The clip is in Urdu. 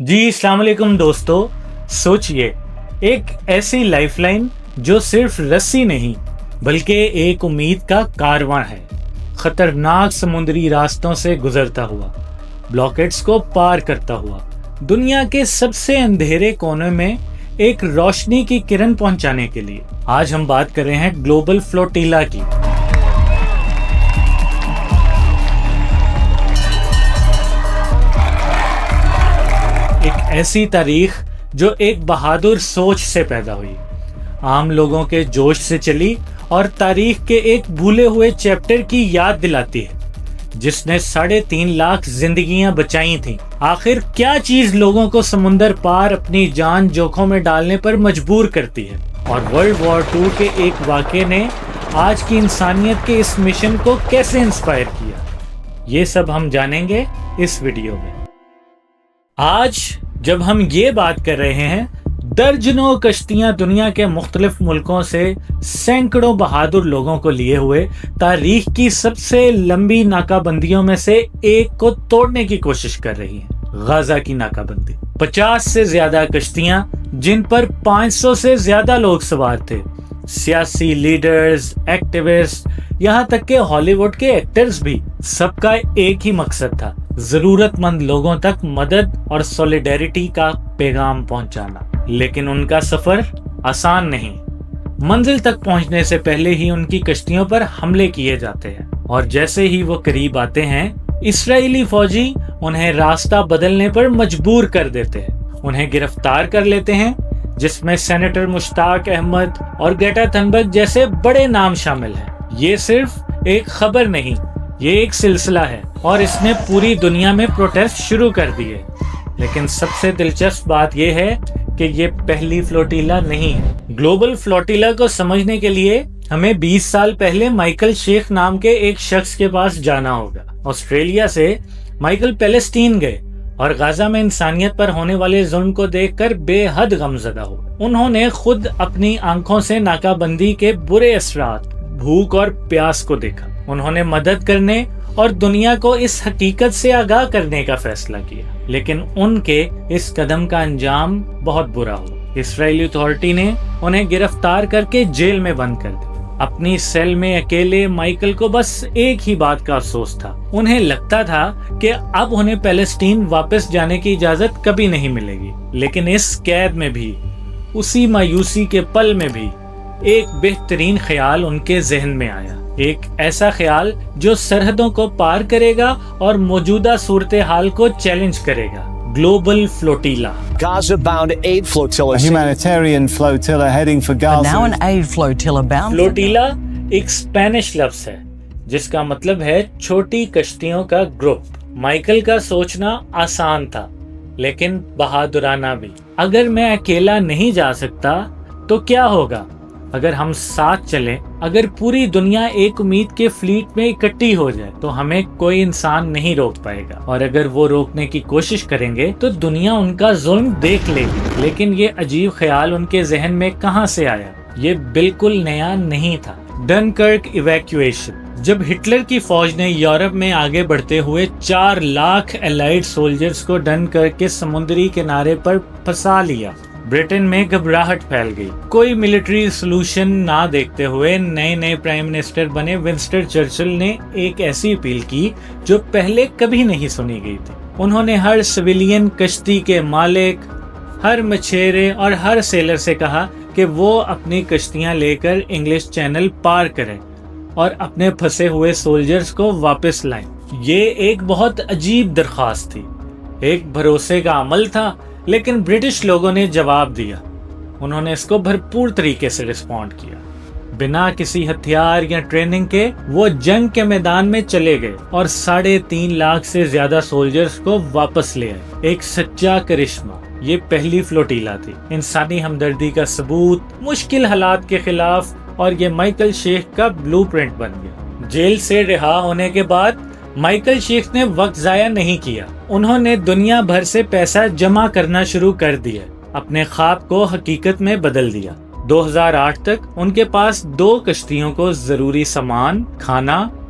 جی السلام علیکم دوستو، سوچئے ایک ایسی لائف لائن جو صرف رسی نہیں بلکہ ایک امید کا کارواں ہے، خطرناک سمندری راستوں سے گزرتا ہوا، بلاکیٹس کو پار کرتا ہوا، دنیا کے سب سے اندھیرے کونے میں ایک روشنی کی کرن پہنچانے کے لیے۔ آج ہم بات کر رہے ہیں گلوبل فلوٹیلا کی۔ ایک ایسی تاریخ جو ایک بہادر سوچ سے پیدا ہوئی، عام لوگوں کے جوش سے چلی اور تاریخ کے ایک بھولے ہوئے چیپٹر کی یاد دلاتی ہے، جس نے 3.5 لاکھ زندگیاں بچائی تھیں۔ آخر کیا چیز لوگوں کو سمندر پار اپنی جان جوکھوں میں ڈالنے پر مجبور کرتی ہے، اور ورلڈ وار 2 کے ایک واقعے نے آج کی انسانیت کے اس مشن کو کیسے انسپائر کیا؟ یہ سب ہم جانیں گے اس ویڈیو میں۔ آج جب ہم یہ بات کر رہے ہیں، درجنوں کشتیاں دنیا کے مختلف ملکوں سے سینکڑوں بہادر لوگوں کو لیے ہوئے تاریخ کی سب سے لمبی ناکہ بندیوں میں سے ایک کو توڑنے کی کوشش کر رہی ہیں، غزہ کی ناکہ بندی۔ 50 سے زیادہ کشتیاں جن پر 500 سے زیادہ لوگ سوار تھے، سیاسی لیڈرز، ایکٹیوسٹ، یہاں تک کہ ہالی ووڈ کے ایکٹرز بھی، سب کا ایک ہی مقصد تھا، ضرورت مند لوگوں تک مدد اور سولیڈیرٹی کا پیغام پہنچانا۔ لیکن ان کا سفر آسان نہیں، منزل تک پہنچنے سے پہلے ہی ان کی کشتیوں پر حملے کیے جاتے ہیں، اور جیسے ہی وہ قریب آتے ہیں، اسرائیلی فوجی انہیں راستہ بدلنے پر مجبور کر دیتے ہیں، انہیں گرفتار کر لیتے ہیں، جس میں سینیٹر مشتاق احمد اور گریٹا تھنبرگ جیسے بڑے نام شامل ہیں۔ یہ صرف ایک خبر نہیں، یہ ایک سلسلہ ہے، اور اس نے پوری دنیا میں پروٹیسٹ شروع کر دیے۔ لیکن سب سے دلچسپ بات یہ ہے کہ یہ پہلی فلوٹیلا نہیں ہے۔ گلوبل فلوٹیلا کو سمجھنے کے لیے ہمیں 20 سال پہلے مائیکل شیخ نام کے ایک شخص کے پاس جانا ہوگا۔ آسٹریلیا سے مائیکل پیلسٹین گئے اور غزہ میں انسانیت پر ہونے والے ظلم کو دیکھ کر بے حد غمزدہ ہوئے۔ انہوں نے خود اپنی آنکھوں سے ناکہ بندی کے برے اثرات، بھوک اور پیاس کو دیکھا۔ انہوں نے مدد کرنے اور دنیا کو اس حقیقت سے آگاہ کرنے کا فیصلہ کیا، لیکن ان کے اس قدم کا انجام بہت برا ہوا۔ اسرائیلی اتھارٹی نے انہیں گرفتار کر کے جیل میں بند کر دیا۔ اپنی سیل میں اکیلے مائیکل کو بس ایک ہی بات کا افسوس تھا، انہیں لگتا تھا کہ اب انہیں پیلسٹین واپس جانے کی اجازت کبھی نہیں ملے گی۔ لیکن اس قید میں بھی، اسی مایوسی کے پل میں بھی، ایک بہترین خیال ان کے ذہن میں آیا، ایک ایسا خیال جو سرحدوں کو پار کرے گا اور موجودہ صورتحال کو چیلنج کرے گا۔ Global flotilla. Gaza-bound aid flotilla. A humanitarian flotilla heading for Gaza. But now an aid flotilla bound. Flotilla ایک اسپینش لفظ ہے جس کا مطلب ہے چھوٹی کشتیوں کا گروپ۔ مائیکل کا سوچنا آسان تھا لیکن بہادرانہ بھی۔ اگر میں اکیلا نہیں جا سکتا تو کیا ہوگا اگر ہم ساتھ چلیں؟ اگر پوری دنیا ایک امید کے فلیٹ میں اکٹھی ہو جائے تو ہمیں کوئی انسان نہیں روک پائے گا، اور اگر وہ روکنے کی کوشش کریں گے تو دنیا ان کا ظلم دیکھ لے گی۔ لیکن یہ عجیب خیال ان کے ذہن میں کہاں سے آیا؟ یہ بالکل نیا نہیں تھا۔ Dunkirk evacuation. جب ہٹلر کی فوج نے یورپ میں آگے بڑھتے ہوئے 4 لاکھ الائیڈ سولجرز کو ڈنکرک کے سمندری کنارے پر پھنسا لیا، برٹن میں گھبراہٹ پھیل گئی۔ کوئی ملٹری سولوشن نہ دیکھتے ہوئے نئے پرائم منسٹر بنے ونسٹن چرچل نے ایک ایسی اپیل کی جو پہلے کبھی نہیں سنی گئی تھی۔ انہوں نے ہر سویلین کشتی کے مالک، ہر مچھیرے اور ہر سیلر سے کہا کہ وہ اپنی کشتیاں لے کر انگلش چینل پار کریں اور اپنے پھنسے ہوئے سولجرز کو واپس لائیں۔ یہ ایک بہت عجیب درخواست تھی، ایک بھروسے کا عمل تھا، لیکن برٹش لوگوں نے جواب دیا۔ انہوں نے اس کو بھرپور طریقے سے رسپونڈ کیا۔ بنا کسی ہتھیار یا ٹریننگ کے وہ جنگ کے میدان میں چلے گئے اور 3.5 لاکھ سے زیادہ سولجرز کو واپس لے آئے۔ ایک سچا کرشمہ۔ یہ پہلی فلوٹیلا تھی، انسانی ہمدردی کا ثبوت مشکل حالات کے خلاف، اور یہ مائیکل شیخ کا بلو پرنٹ بن گیا۔ جیل سے رہا ہونے کے بعد مائیکل شیخ نے وقت ضائع نہیں کیا۔ انہوں نے دنیا بھر سے پیسہ جمع کرنا شروع کر دیا، اپنے خواب کو حقیقت میں بدل دیا۔ 2008 تک ان کے پاس 2 کشتیوں کو ضروری سامان، کھانا